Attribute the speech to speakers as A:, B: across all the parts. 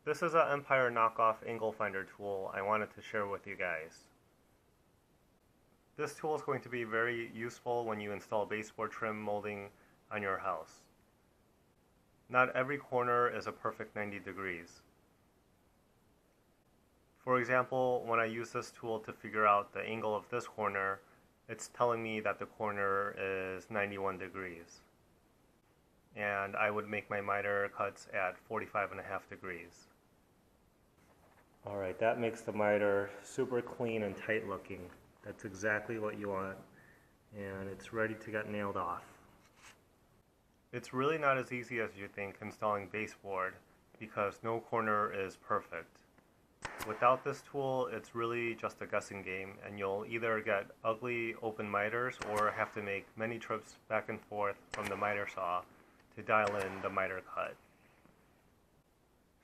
A: This is an Empire knockoff angle finder tool I wanted to share with you guys. This tool is going to be very useful when you install baseboard trim molding on your house. Not every corner is a perfect 90 degrees. For example, when I use this tool to figure out the angle of this corner, it's telling me that the corner is 91 degrees. And I would make my miter cuts at 45.5 degrees. Alright, that makes the miter super clean and tight looking. That's exactly what you want. And it's ready to get nailed off. It's really not as easy as you think installing baseboard because no corner is perfect. Without this tool, it's really just a guessing game, and you'll either get ugly open miters or have to make many trips back and forth from the miter saw to dial in the miter cut.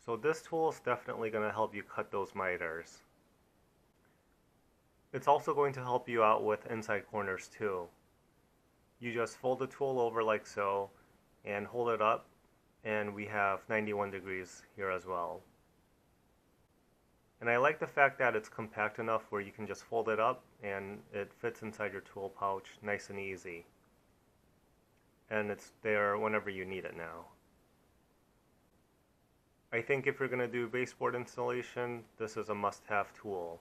A: So this tool is definitely going to help you cut those miters. It's also going to help you out with inside corners too. You just fold the tool over like so and hold it up, and we have 91 degrees here as well. And I like the fact that it's compact enough where you can just fold it up and it fits inside your tool pouch nice and easy. And it's there whenever you need it now. I think if you're going to do baseboard installation, this is a must-have tool.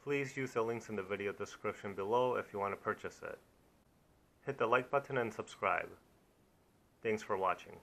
A: Please use the links in the video description below if you want to purchase it. Hit the like button and subscribe. Thanks for watching.